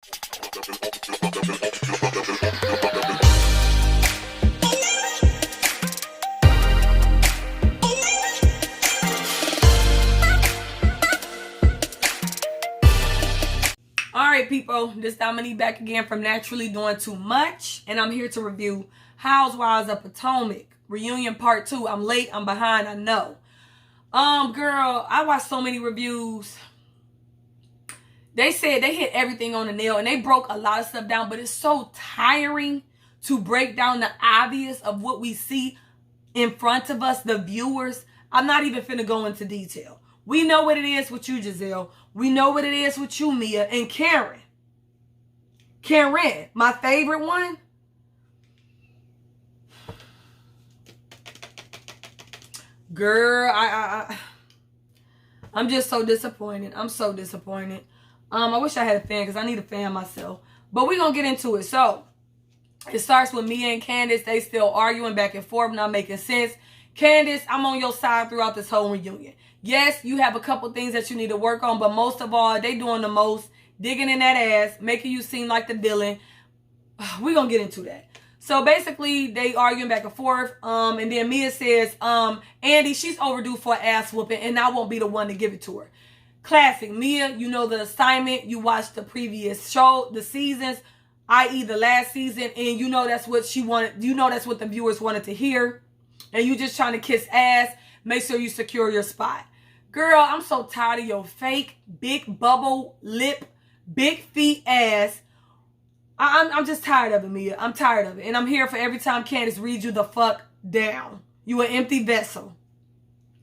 Alright people, this Dominique back again from Naturally Doing Too Much, and I'm here to review Housewives of Potomac Reunion Part 2. I'm late, I'm behind, I know. Girl, I watched so many reviews. They said they hit everything on the nail and they broke a lot of stuff down, but it's so tiring to break down the obvious of what we see in front of us, the viewers. I'm not even finna go into detail. We know what it is with you, Giselle. We know what it is with you, Mia, and Karen. Karen, my favorite one. Girl, I'm just so disappointed. I'm so disappointed. I wish I had a fan because I need a fan myself. But we're going to get into it. So, it starts with Mia and Candace. They still arguing back and forth, not making sense. Candace, I'm on your side throughout this whole reunion. Yes, you have a couple things that you need to work on, but most of all, they doing the most, digging in that ass, making you seem like the villain. We're going to get into that. So basically, they arguing back and forth, and then Mia says, Andy, she's overdue for an ass whooping, and I won't be the one to give it to her. Classic. Mia, you know the assignment, you watched the previous show, the seasons, i.e. the last season, and you know that's what she wanted, you know that's what the viewers wanted to hear, and you just trying to kiss ass, make sure you secure your spot. Girl, I'm so tired of your fake, big bubble lip, big feet ass. I'm just tired of it, Mia. I'm tired of it. And I'm here for every time Candace reads you the fuck down. You an empty vessel.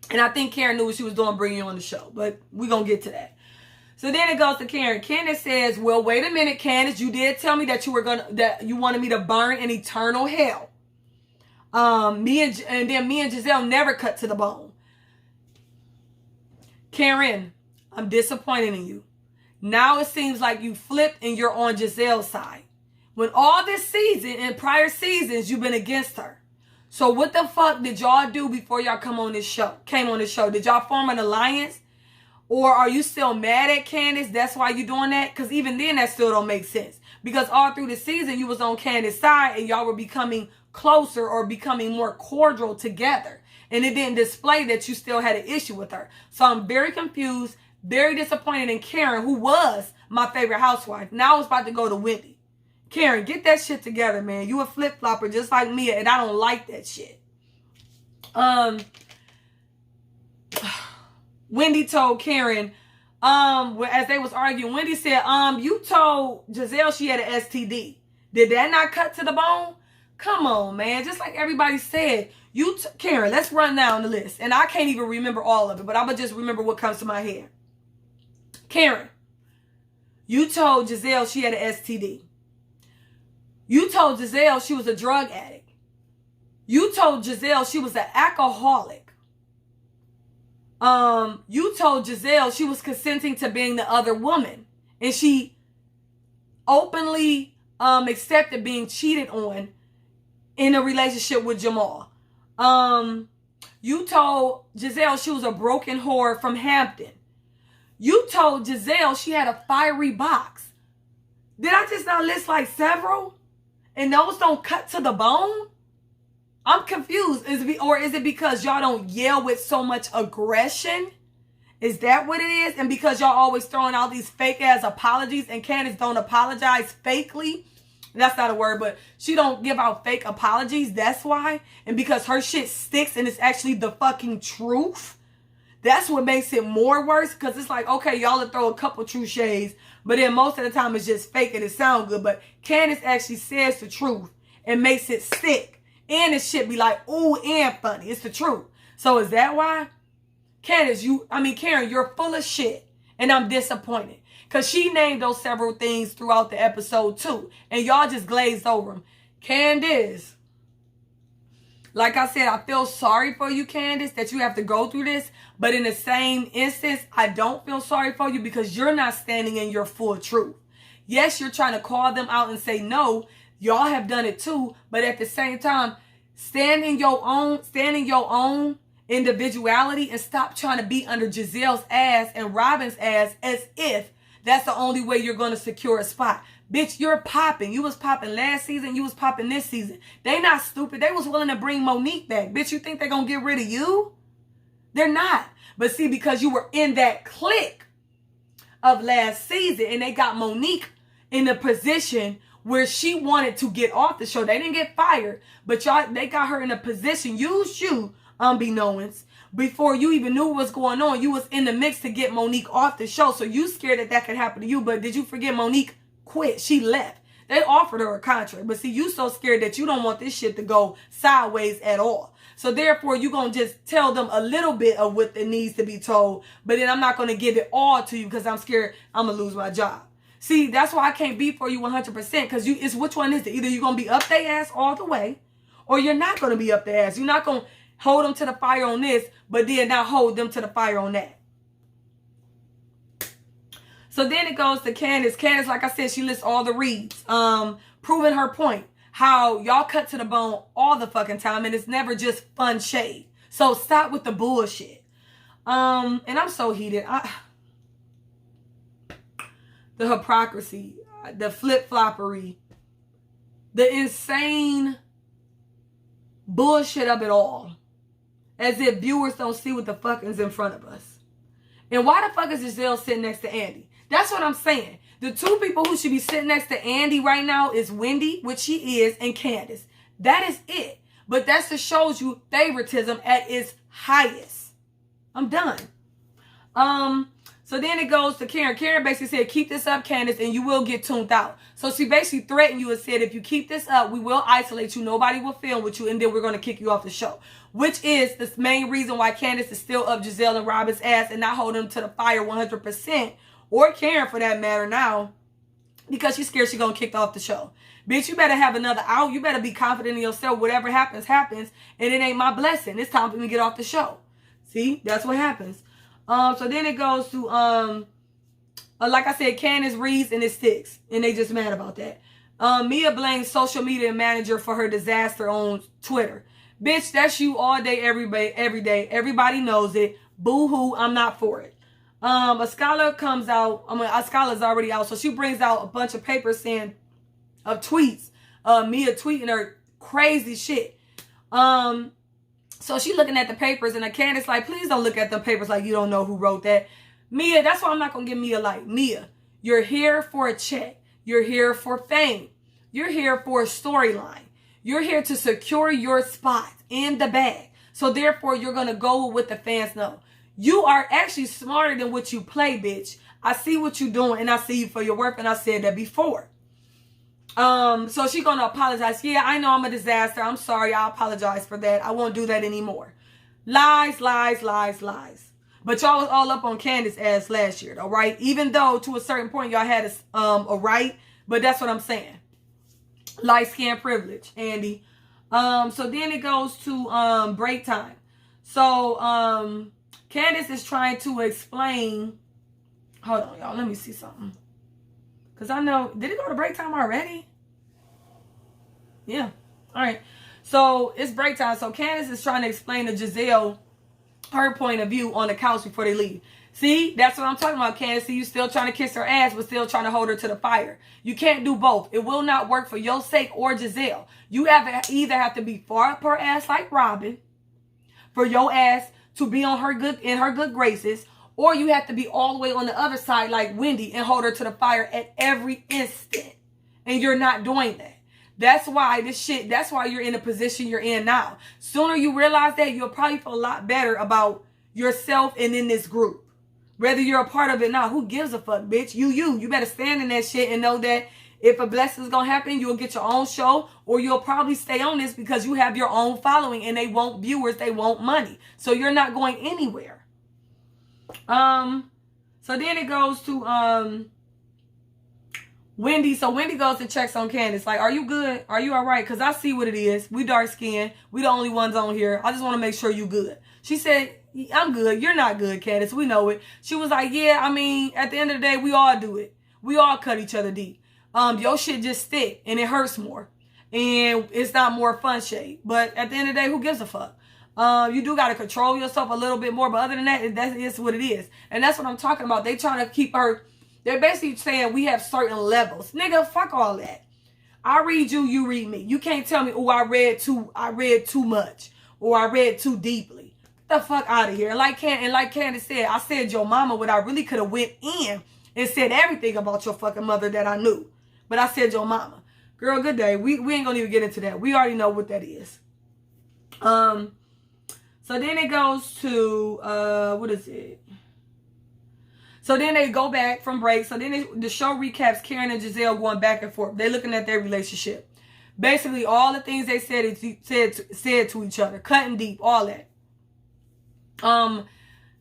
And I think Karen knew what she was doing bringing you on the show. But we're going to get to that. So then it goes to Karen. Candace says, well, wait a minute, Candace. You did tell me that you wanted me to burn in eternal hell. Me and Giselle never cut to the bone. Karen, I'm disappointed in you. Now it seems like you flipped and you're on Giselle's side. When all this season and prior seasons, you've been against her. So what the fuck did y'all do before y'all came on this show? Did y'all form an alliance? Or are you still mad at Candace? That's why you doing that? Because even then, that still don't make sense. Because all through the season, you was on Candace's side and y'all were becoming closer or becoming more cordial together. And it didn't display that you still had an issue with her. So I'm very confused, very disappointed in Karen, who was my favorite housewife. Now it's about to go to Wendy. Karen, get that shit together, man. You a flip-flopper just like Mia, and I don't like that shit. Wendy told Karen, as they was arguing, Wendy said, you told Giselle she had an STD. Did that not cut to the bone? Come on, man. Just like everybody said, Karen, let's run down the list. And I can't even remember all of it, but I'm going to just remember what comes to my head. Karen, you told Giselle she had an STD. You told Giselle she was a drug addict. You told Giselle she was an alcoholic. You told Giselle she was consenting to being the other woman. And she openly accepted being cheated on in a relationship with Jamal. You told Giselle she was a broken whore from Hampton. You told Giselle she had a fiery box. Did I just not list like several? And those don't cut to the bone? I'm confused. Is it because y'all don't yell with so much aggression? Is that what it is? And because y'all always throwing out these fake ass apologies and Candace don't apologize fakely? That's not a word, but she don't give out fake apologies. That's why. And because her shit sticks and it's actually the fucking truth. That's what makes it more worse. Because it's like, okay, y'all will throw a couple true shades. But then most of the time it's just fake and it sound good. But Candace actually says the truth and makes it stick. And it shit be like, ooh, and funny. It's the truth. So is that why? Candace, Karen, you're full of shit. And I'm disappointed. Because she named those several things throughout the episode too. And y'all just glazed over them. Candace, like I said, I feel sorry for you, Candace, that you have to go through this. But in the same instance, I don't feel sorry for you because you're not standing in your full truth. Yes, you're trying to call them out and say, no, y'all have done it too. But at the same time, stand in your own individuality and stop trying to be under Giselle's ass and Robin's ass as if That's the only way you're going to secure a spot. Bitch, you're popping. You was popping last season. You was popping this season. They not stupid. They was willing to bring Monique back. Bitch, you think they're going to get rid of you? They're not. But see, because you were in that clique of last season and they got Monique in a position where she wanted to get off the show. They didn't get fired, but they got her in a position, used you, unbeknownst, before you even knew what was going on. You was in the mix to get Monique off the show. So you scared that could happen to you. But did you forget Monique quit? She left. They offered her a contract. But see, you so scared that you don't want this shit to go sideways at all. So therefore, you're going to just tell them a little bit of what it needs to be told. But then I'm not going to give it all to you because I'm scared I'm going to lose my job. See, that's why I can't be for you 100%. Because it's which one is it? Either you're going to be up their ass all the way, or you're not going to be up their ass. You're not going to hold them to the fire on this, but then not hold them to the fire on that. So then it goes to Candace. Candace, like I said, she lists all the reads, proving her point. How y'all cut to the bone all the fucking time, and it's never just fun shade. So stop with the bullshit. And I'm so heated. The hypocrisy, the flip-floppery, the insane bullshit of it all. As if viewers don't see what the fuck is in front of us. And why the fuck is Giselle sitting next to Andy? That's what I'm saying. The two people who should be sitting next to Andy right now is Wendy, which she is, and Candace. That is it. But that just shows you favoritism at its highest. I'm done. So then it goes to Karen. Karen basically said, keep this up, Candace, and you will get tuned out. So she basically threatened you and said, if you keep this up, we will isolate you. Nobody will film with you, and then we're going to kick you off the show. Which is the main reason why Candace is still up Giselle and Robin's ass and not holding them to the fire 100%. Or Karen, for that matter, now. Because she's scared she's going to kick off the show. Bitch, you better have another out. You better be confident in yourself. Whatever happens, happens. And it ain't my blessing. It's time for me to get off the show. See? That's what happens. So then it goes to, like I said, Candace reads and it sticks. And they just mad about that. Mia blames social media manager for her disaster on Twitter. Bitch, that's you all day, every day. Everybody knows it. Boo-hoo, I'm not for it. A scholar comes out. A scholar's already out. So she brings out a bunch of papers saying, of tweets. Mia tweeting her crazy shit. So she looking at the papers and Candace like, please don't look at the papers like you don't know who wrote that. Mia, that's why I'm not going to give Mia like. Mia, you're here for a check. You're here for fame. You're here for a storyline. You're here to secure your spot in the bag. So therefore, you're going to go with what the fans know. You are actually smarter than what you play, bitch. I see what you're doing and I see you for your work. And I said that before. So she's going to apologize. Yeah, I know I'm a disaster. I'm sorry. I apologize for that. I won't do that anymore. Lies, lies, lies, lies. But y'all was all up on Candace's ass last year, though, right? Even though to a certain point y'all had a right. But that's what I'm saying. Light skin privilege, Andy. So then it goes to break time. So Candace is trying to explain. Hold on, y'all. Let me see something. Because I know, did it go to break time already? Yeah. All right. So it's break time. So Candace is trying to explain to Giselle her point of view on the couch before they leave. See, that's what I'm talking about, Candace. See, you still trying to kiss her ass, but still trying to hold her to the fire. You can't do both. It will not work for your sake or Giselle. You either have to be far up her ass like Robin for your ass to be on her good graces, or you have to be all the way on the other side like Wendy and hold her to the fire at every instant. And you're not doing that. That's why that's why you're in the position you're in now. Sooner you realize that, you'll probably feel a lot better about yourself and in this group. Whether you're a part of it now, who gives a fuck, bitch? You better stand in that shit and know that if a blessing's gonna happen, you'll get your own show, or you'll probably stay on this because you have your own following and they want viewers, they want money. So you're not going anywhere. So then it goes to Wendy. So Wendy goes and checks on Candace. Like, are you good? Are you all right? Because I see what it is. We dark skinned. We the only ones on here. I just want to make sure you good. She said, I'm good. You're not good, Candace. We know it. She was like, yeah, I mean, at the end of the day, we all do it. We all cut each other deep. Your shit just stick and it hurts more. And it's not more fun shade. But at the end of the day, who gives a fuck? You do got to control yourself a little bit more. But other than that, that is what it is. And that's what I'm talking about. They trying to keep her They're basically saying we have certain levels. Nigga, fuck all that. I read you, you read me. You can't tell me, oh, I read too much, or I read too deeply. Get the fuck out of here. And like Candace said, I said your mama when I really could have went in and said everything about your fucking mother that I knew. But I said your mama. Girl, good day. We ain't gonna even get into that. We already know what that is. So then it goes to, what is it? So then they go back from break. So then the show recaps Karen and Giselle going back and forth. They're looking at their relationship. Basically, all the things they said to each other. Cutting deep, all that.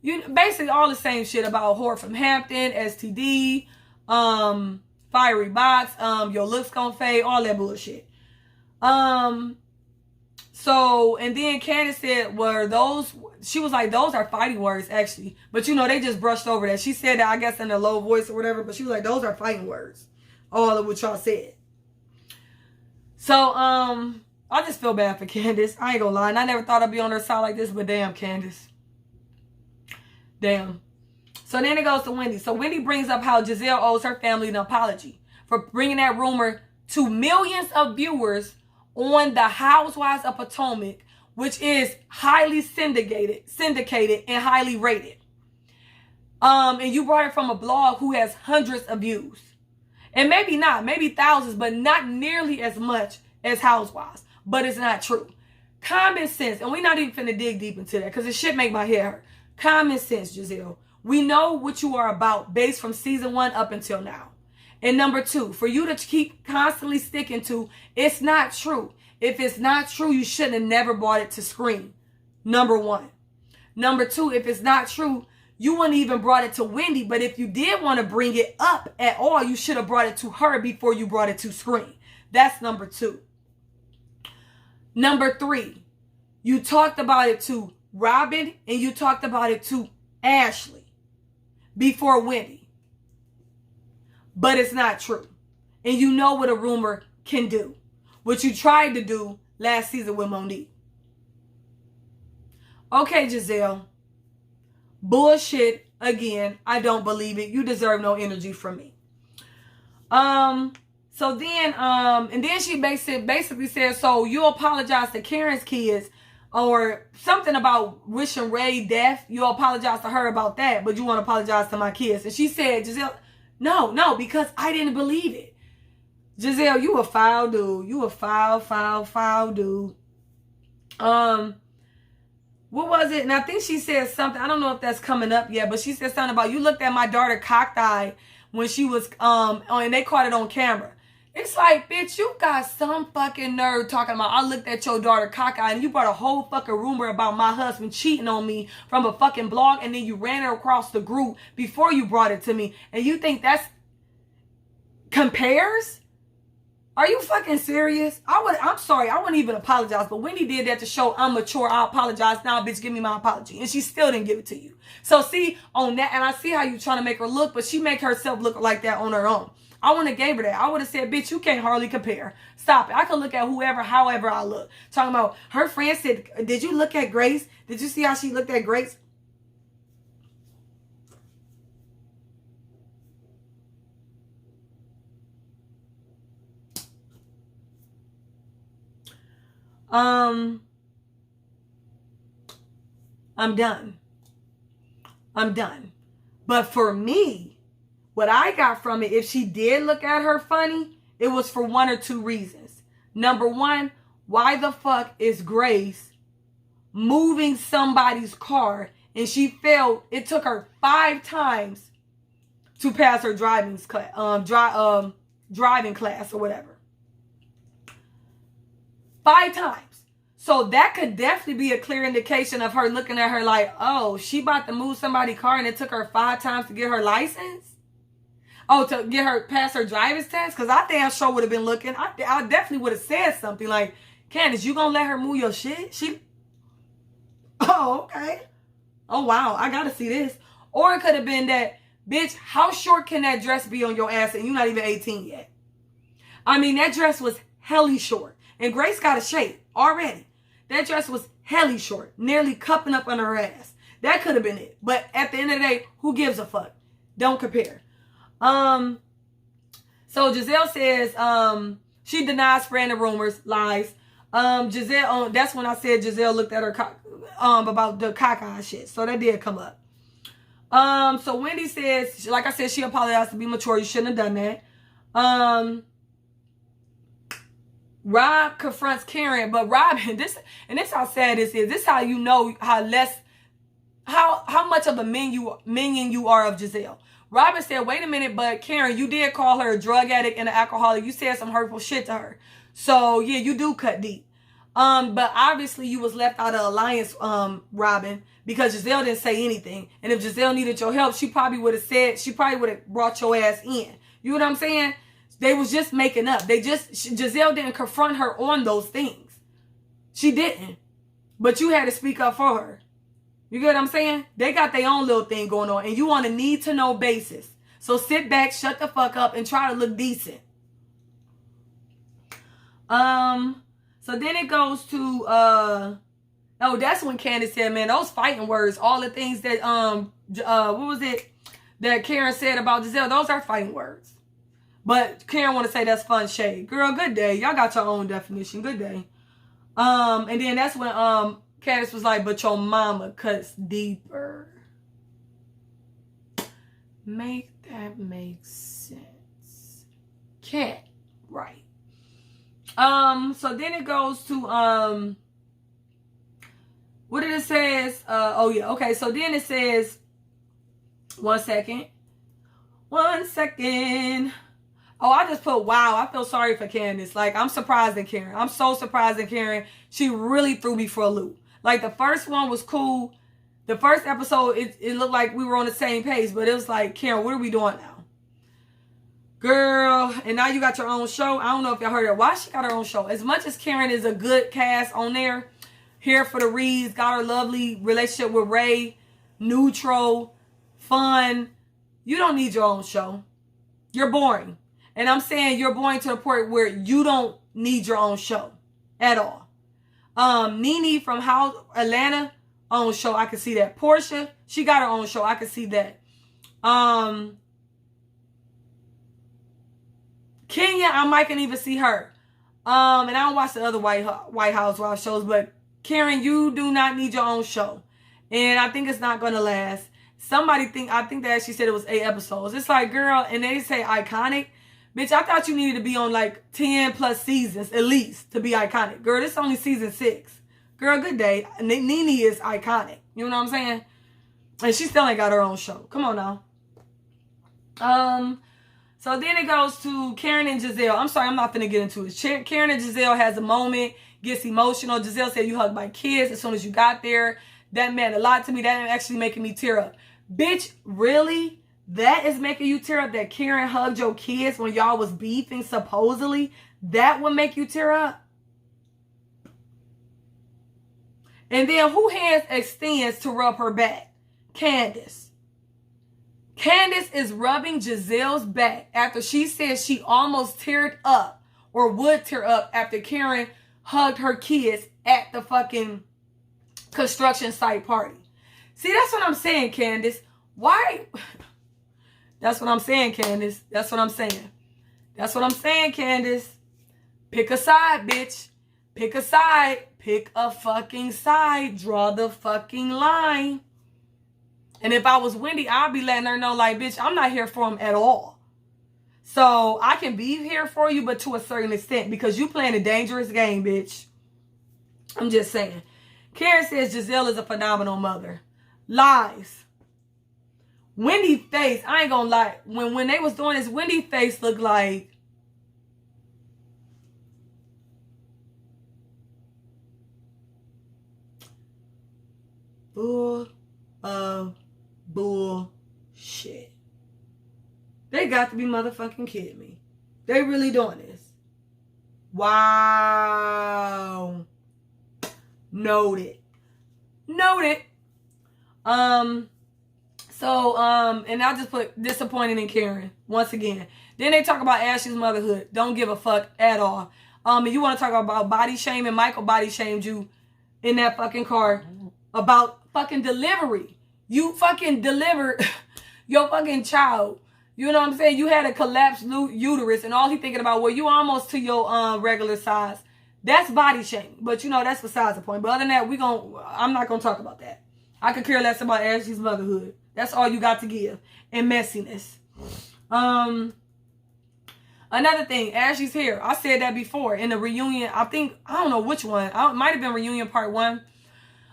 Basically all the same shit about whore from Hampton, STD, fiery box, your looks gonna fade, all that bullshit. So, and then Candace said, she was like, those are fighting words, actually. But, they just brushed over that. She said that, I guess, in a low voice or whatever. But she was like, those are fighting words. All of what y'all said. So, I just feel bad for Candace. I ain't gonna lie. And I never thought I'd be on her side like this. But damn, Candace. Damn. So then it goes to Wendy. So Wendy brings up how Giselle owes her family an apology for bringing that rumor to millions of viewers on the Housewives of Potomac, which is highly syndicated and highly rated. And you brought it from a blog who has hundreds of views. And maybe not, maybe thousands, but not nearly as much as Housewives. But it's not true. Common sense, and we're not even finna dig deep into that because it shit make my hair hurt. Common sense, Giselle. We know what you are about based from season 1 up until now. And number 2, for you to keep constantly sticking to, it's not true. If it's not true, you shouldn't have never brought it to screen. Number 1. Number 2, if it's not true, you wouldn't even brought it to Wendy. But if you did want to bring it up at all, you should have brought it to her before you brought it to screen. That's number 2. Number 3, you talked about it to Robin and you talked about it to Ashley before Wendy. But it's not true. And you know what a rumor can do. What you tried to do last season with Monique. Okay, Giselle. Bullshit again. I don't believe it. You deserve no energy from me. So then, and then she basically said, so you apologize to Karen's kids or something about wishing Ray death. You apologize to her about that, but you want to apologize to my kids. And she said, Giselle, no, because I didn't believe it. Giselle, you a foul dude. You a foul dude. What was it? And I think she said something. I don't know if that's coming up yet, but she said something about you looked at my daughter cockeyed when she was, and they caught it on camera. It's like, bitch, you got some fucking nerd talking about, I looked at your daughter cockeyed and you brought a whole fucking rumor about my husband cheating on me from a fucking blog and then you ran it across the group before you brought it to me. And you think that's compares? Are you fucking serious? I'm sorry, I wouldn't even apologize, but Wendy did that to show I'm mature. I apologize. Now, bitch, give me my apology. And she still didn't give it to you. So see, on that, and I see how you trying to make her look, but she make herself look like that on her own. I wouldn't have gave her that. I would have said, bitch, you can't hardly compare. Stop it. I can look at whoever, however I look. Talking about her friend said, did you look at Grace? Did you see how she looked at Grace? I'm done. But for me, what I got from it, if she did look at her funny, it was for 1 or 2 reasons. Number 1, why the fuck is Grace moving somebody's car and she failed? It took her 5 times to pass her driving class or whatever. 5 times. So that could definitely be a clear indication of her looking at her like, oh, she about to move somebody's car and it took her 5 times to get her license? Oh, to get her past her driver's test? Because I damn sure would have been looking. I definitely would have said something like, Candace, you gonna let her move your shit? Oh, okay. Oh, wow. I gotta see this. Or it could have been that, bitch, how short can that dress be on your ass and you're not even 18 yet? I mean, that dress was helly short. And Grace got a shape already. That dress was helly short, nearly cupping up under her ass. That could have been it. But at the end of the day, who gives a fuck? Don't compare. So Giselle says, she denies spreading the rumors, lies. Giselle, that's when I said Giselle looked at her about the caca shit. So that did come up. So Wendy says, like I said, she apologized to be mature. You shouldn't have done that. Rob confronts Karen, but Robin, this how sad this is. This how you know how much of a minion you are of Giselle. Robin said, wait a minute, but Karen, you did call her a drug addict and an alcoholic. You said some hurtful shit to her. So yeah, you do cut deep. But obviously you was left out of alliance, Robin, because Giselle didn't say anything. And if Giselle needed your help, she probably would have brought your ass in. You know what I'm saying? They was just making up. Giselle didn't confront her on those things. She didn't. But you had to speak up for her. You get what I'm saying? They got their own little thing going on. And you on a need-to-know basis. So sit back, shut the fuck up, and try to look decent. So then it goes to, oh, that's when Candace said, man, those fighting words, all the things that, what was it that Karen said about Giselle, those are fighting words. But Karen want to say that's fun shade. Girl, good day. Y'all got your own definition. Good day. And then that's when Candace was like, but your mama cuts deeper. Make that make sense. Can't. Right. So then it goes to what did it says? Oh yeah, okay. So then it says, one second. Oh, I just put, wow, I feel sorry for Candace. Like, I'm surprised in Karen. I'm so surprised in Karen. She really threw me for a loop. Like, the first one was cool. The first episode, it looked like we were on the same page. But it was like, Karen, what are we doing now? Girl, and now you got your own show. I don't know if y'all heard it. Why she got her own show? As much as Karen is a good cast on there, here for the Reeds, got her lovely relationship with Ray, neutral, fun. You don't need your own show. You're boring. And I'm saying you're boring to the point where you don't need your own show at all. Nene from Atlanta, own show. I can see that. Portia, she got her own show. I can see that. Kenya, I might can even see her. And I don't watch the other White Housewives shows, but Karen, you do not need your own show. And I think it's not going to last. I think they actually said it was 8 episodes. It's like, girl, and they say iconic. Bitch, I thought you needed to be on like 10 plus seasons at least to be iconic. Girl, this is only season 6. Girl, good day. Nene is iconic. You know what I'm saying? And she still ain't got her own show. Come on now. So then it goes to Karen and Giselle. I'm sorry, I'm not finna get into it. Karen and Giselle has a moment, gets emotional. Giselle said, you hugged my kids as soon as you got there. That meant a lot to me. That actually making me tear up. Bitch, really? That is making you tear up, that Karen hugged your kids when y'all was beefing, supposedly? That would make you tear up? And then who hands extends to rub her back? Candace. Candace is rubbing Giselle's back after she said she almost teared up or would tear up after Karen hugged her kids at the fucking construction site party. See, that's what I'm saying, Candace. Why? That's what I'm saying, Candace. That's what I'm saying. That's what I'm saying, Candace. Pick a side, bitch. Pick a side. Pick a fucking side. Draw the fucking line. And if I was Wendy, I'd be letting her know, like, bitch, I'm not here for him at all. So I can be here for you, but to a certain extent, because you playing a dangerous game, bitch. I'm just saying. Karen says Giselle is a phenomenal mother. Lies. Wendy's face, I ain't gonna lie. When they was doing this, Wendy's face looked like full of bullshit. They got to be motherfucking kidding me. They really doing this. Wow. Noted. And I just put disappointed in Karen once again. Then they talk about Ashley's motherhood. Don't give a fuck at all. And you want to talk about body shaming? Michael body shamed you in that fucking car about fucking delivery. You fucking delivered your fucking child. You know what I'm saying? You had a collapsed uterus, and all he thinking about, well, you almost to your regular size. That's body shaming. But, you know, that's besides the point. But other than that, I'm not going to talk about that. I could care less about Ashley's motherhood. That's all you got to give. And messiness. Another thing, Ashley's hair. I said that before in the reunion. I don't know which one. It might have been reunion part 1.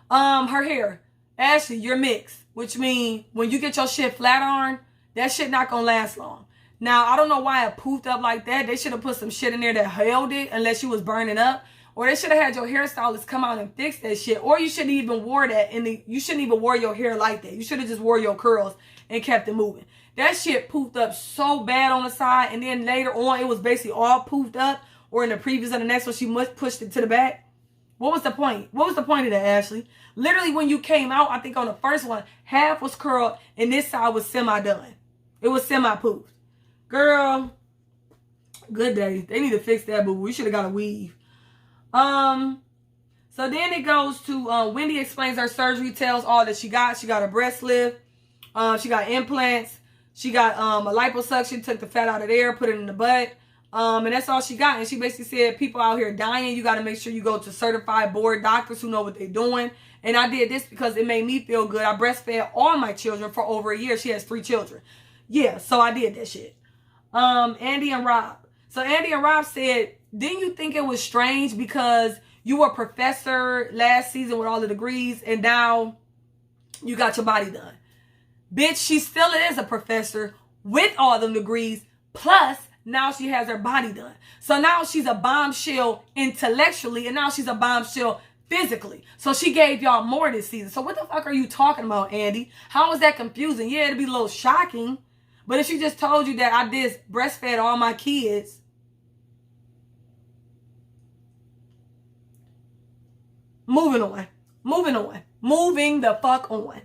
Her hair. Ashley, you're mixed. Which means when you get your shit flat iron, that shit not going to last long. Now, I don't know why it poofed up like that. They should have put some shit in there that held it unless you was burning up. Or they should have had your hairstylist come out and fix that shit. Or you shouldn't even wore that. You shouldn't even wore your hair like that. You should have just wore your curls and kept it moving. That shit poofed up so bad on the side. And then later on, it was basically all poofed up. Or in the previous of the next one, she pushed it to the back. What was the point? What was the point of that, Ashley? Literally, when you came out, I think on the first one, half was curled and this side was semi-done. It was semi-poofed. Girl, good day. They need to fix that, boo. We should have got a weave. So then it goes to Wendy explains her surgery, tells all that she got. She got a breast lift. She got implants. She got a liposuction, took the fat out of there, put it in the butt. And that's all she got. And she basically said, people out here dying, you got to make sure you go to certified board doctors who know what they're doing. And I did this because it made me feel good. I breastfed all my children for over a year. She has 3 children. Yeah, so I did that shit. Andy and Rob. So Andy and Rob said, didn't you think it was strange because you were a professor last season with all the degrees and now you got your body done? Bitch, she still is a professor with all them degrees, plus now she has her body done. So now she's a bombshell intellectually and now she's a bombshell physically. So she gave y'all more this season. So what the fuck are you talking about, Andy? How is that confusing? Yeah, it'd be a little shocking. But if she just told you that I did breastfed all my kids, moving the fuck on.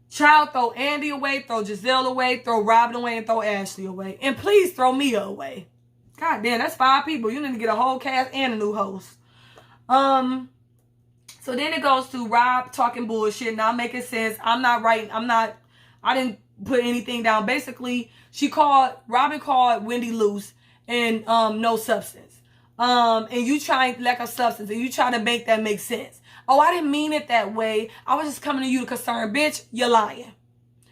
Child, throw Andy away, throw Giselle away, throw Robin away, and throw Ashley away. And please throw Mia away. God damn, that's 5 people. You need to get a whole cast and a new host. So then it goes to Rob talking bullshit, not making sense. I didn't put anything down. Basically, Robin called Wendy loose and no substance. And you trying lack of substance and you trying to make that make sense. Oh, I didn't mean it that way. I was just coming to you to concern. Bitch, you're lying.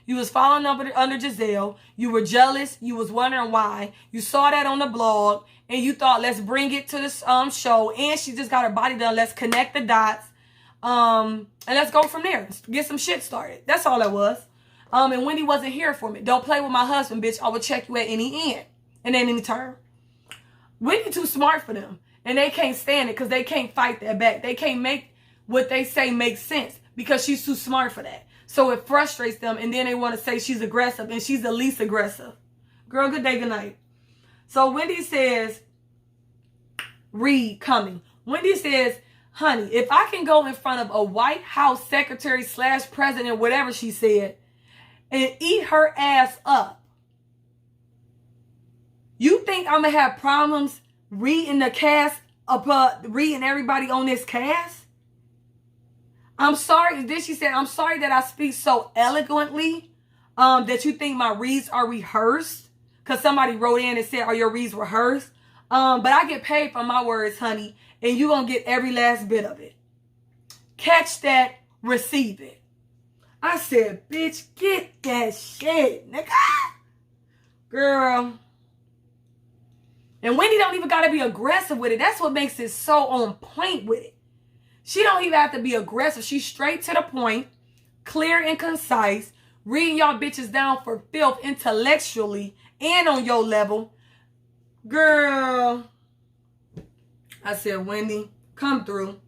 You was following up under Giselle. You were jealous. You was wondering why. You saw that on the blog and you thought, let's bring it to this show. And she just got her body done. Let's connect the dots. And let's go from there. Get some shit started. That's all that was. And Wendy wasn't here for me. Don't play with my husband, bitch. I will check you at any end and at any turn. Wendy too smart for them. And they can't stand it because they can't fight that back. They can't make what they say make sense because she's too smart for that. So it frustrates them. And then they want to say she's aggressive and she's the least aggressive. Girl, good day, good night. So Wendy says, Reed coming. Wendy says, honey, if I can go in front of a White House secretary / president, whatever she said, and eat her ass up, you think I'm going to have problems reading the cast, reading everybody on this cast? I'm sorry. Then she said, I'm sorry that I speak so eloquently that you think my reads are rehearsed. Because somebody wrote in and said, are your reads rehearsed? But I get paid for my words, honey. And you're going to get every last bit of it. Catch that, receive it. I said, bitch, get that shit, nigga. Girl. And Wendy don't even got to be aggressive with it. That's what makes it so on point with it. She don't even have to be aggressive. She's straight to the point, clear and concise, reading y'all bitches down for filth intellectually and on your level. Girl. I said, Wendy, come through.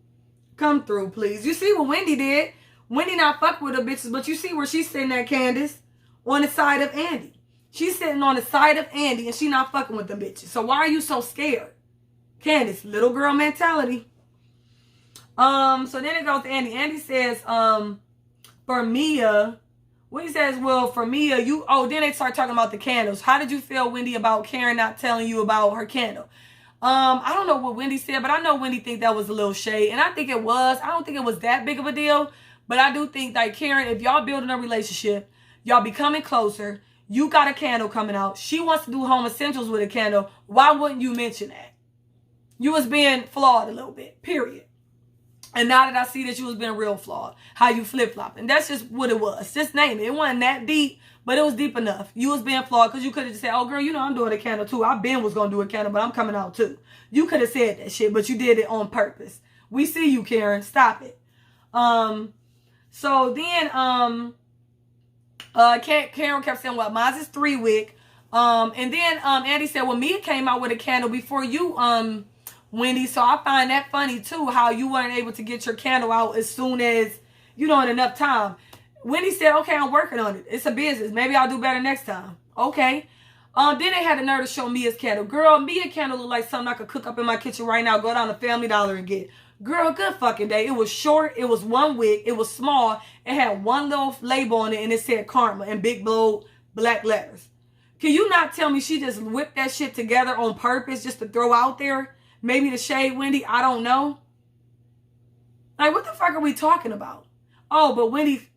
Come through, please. You see what Wendy did? Wendy not fucking with her bitches, but you see where she's sitting at, Candace? On the side of Andy. She's sitting on the side of Andy and she not fucking with them bitches. So why are you so scared? Candace, little girl mentality. So then it goes to Andy. Andy says, for Mia, what he says, well, for Mia, then they start talking about the candles. How did you feel, Wendy, about Karen not telling you about her candle? I don't know what Wendy said, but I know Wendy think that was a little shade. And I think it was. I don't think it was that big of a deal. But I do think, like, Karen, if y'all building a relationship, y'all becoming closer, You got a candle coming out. She wants to do home essentials with a candle. Why wouldn't you mention that? You was being flawed a little bit, period. And now that I see that you was being real flawed, how you flip-flopping. That's just what it was. Just name it. It wasn't that deep, but it was deep enough. You was being flawed because you could have just said, oh, girl, you know I'm doing a candle too. I been was going to do a candle, but I'm coming out too. You could have said that shit, but you did it on purpose. We see you, Karen. Stop it. So then, Karen kept saying, well, mine is 3 wick. And then, Andy said, well, Mia came out with a candle before you, Wendy. So I find that funny too, how you weren't able to get your candle out as soon as, in enough time. Wendy said, okay, I'm working on it. It's a business. Maybe I'll do better next time. Okay. Then they had the nerve to show Mia's candle. Girl, Mia candle look like something I could cook up in my kitchen right now. Go down to Family Dollar and get. Girl, good fucking day. It was short. It was 1 wick. It was small. It had 1 little label on it and it said Karma in big bold black letters. Can you not tell me she just whipped that shit together on purpose just to throw out there? Maybe to shade Wendy? I don't know. Like, what the fuck are we talking about? Oh, but Wendy,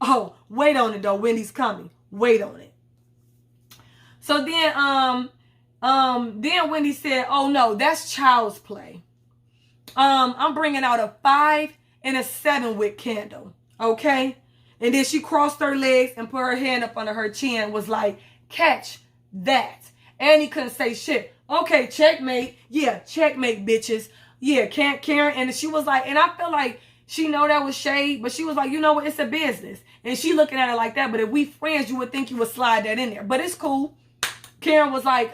wait on it though. Wendy's coming. Wait on it. So then Wendy said, oh no, that's child's play. I'm bringing out a 5 and a 7 wick candle. Okay. And then she crossed her legs and put her hand up under her chin, was like, catch that. And he couldn't say shit. Okay, checkmate. Yeah, checkmate, bitches. Yeah, Karen. And she was like, and I feel like she know that was shade, but she was like, you know what? It's a business. And she looking at it like that. But if we friends, you would think you would slide that in there. But it's cool. Karen was like,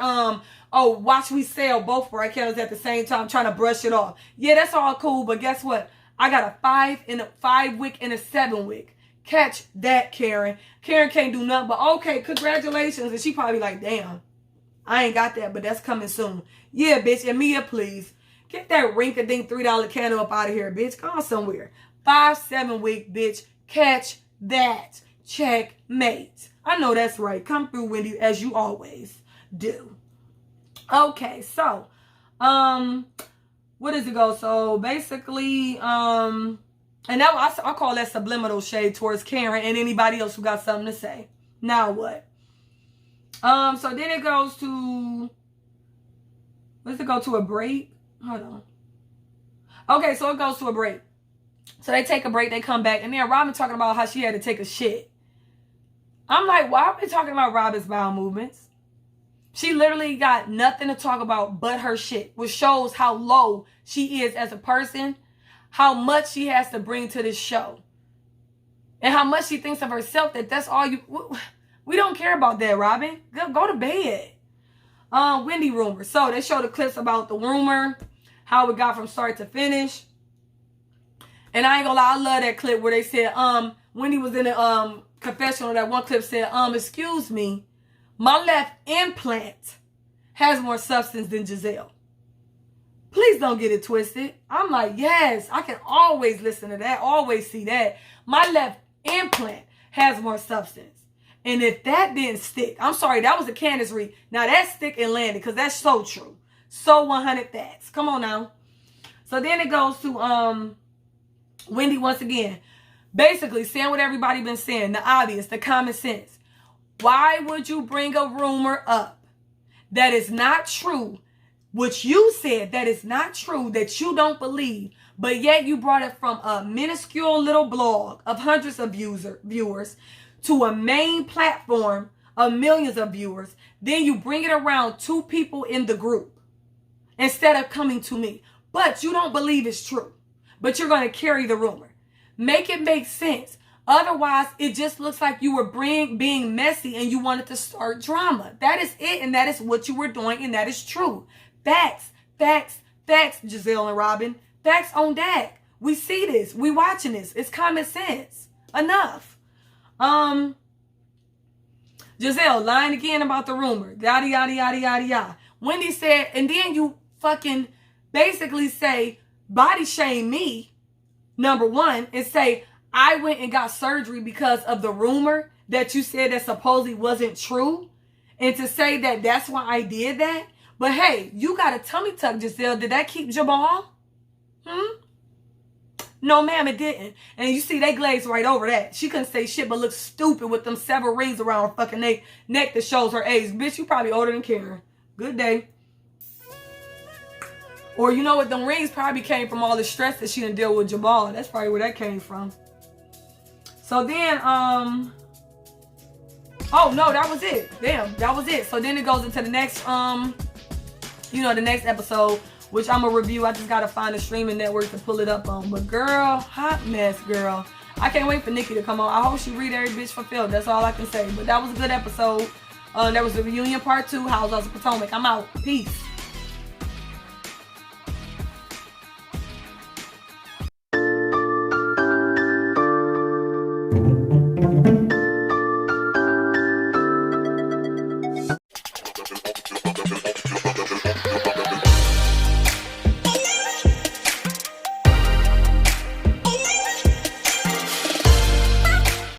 oh, watch we sell both for our candles at the same time, trying to brush it off. Yeah, that's all cool. But guess what? I got a 5 wick and a 7 wick. Catch that, Karen. Karen can't do nothing but, okay, congratulations. And she probably like, damn. I ain't got that, but that's coming soon. Yeah, bitch. And Mia, please. Get that rink-a-dink $3 candle up out of here, bitch. Go on somewhere. 5, 7 wick, bitch. Catch that. Checkmate. I know that's right. Come through, Wendy, as you always do. Okay, so, what does it go? So, basically, and that I call that subliminal shade towards Karen and anybody else who got something to say. Now what? So then it goes to, let's it go to a break? Hold on. Okay, so it goes to a break. So they take a break, they come back, and then Robin talking about how she had to take a shit. I'm like, why are we talking about Robin's bowel movements? She literally got nothing to talk about but her shit, which shows how low she is as a person, how much she has to bring to this show, and how much she thinks of herself that that's all you... We don't care about that, Robin. Go to bed. Wendy rumor. So they showed the clips about the rumor, how it got from start to finish. And I ain't gonna lie, I love that clip where they said, Wendy was in the confessional. That one clip said, excuse me, my left implant has more substance than Giselle. Please don't get it twisted. I'm like, yes, I can always listen to that, always see that. My left implant has more substance. And if that didn't stick, I'm sorry, that was a Candace read. Now that stick and landed because that's so true. So 100 facts. Come on now. So then it goes to Wendy once again. Basically saying what everybody been saying. The obvious, the common sense. Why would you bring a rumor up that is not true? Which you said that is not true, that you don't believe. But yet you brought it from a minuscule little blog of hundreds of viewers to a main platform of millions of viewers. Then you bring it around 2 people in the group instead of coming to me. But you don't believe it's true. But you're going to carry the rumor. Make it make sense. Otherwise, it just looks like you were being messy and you wanted to start drama. That is it, and that is what you were doing, and that is true. Facts, facts, facts, Giselle and Robin. Facts on deck. We see this. We watching this. It's common sense. Enough. Giselle lying again about the rumor. Yada, yada, yada, yada, yada. Wendy said, and then you fucking basically say, body shame me, number one, and say, I went and got surgery because of the rumor that you said that supposedly wasn't true. And to say that that's why I did that. But hey, you got a tummy tuck, Giselle. Did that keep Jamal? No, ma'am, it didn't. And you see, they glazed right over that. She couldn't say shit but look stupid with them several rings around her fucking neck that shows her age. Bitch, you probably older than Karen. Good day. Or you know what, them rings probably came from all the stress that she didn't deal with Jamal. That's probably where that came from. So then, oh no, that was it. Damn, that was it. So then it goes into the next, you know, the next episode, which I'm gonna review. I just gotta find a streaming network to pull it up on. But girl, hot mess, girl. I can't wait for Nikki to come on. I hope she read every bitch fulfilled. That's all I can say. But that was a good episode. That was the reunion part 2, Housewives of Potomac. I'm out. Peace.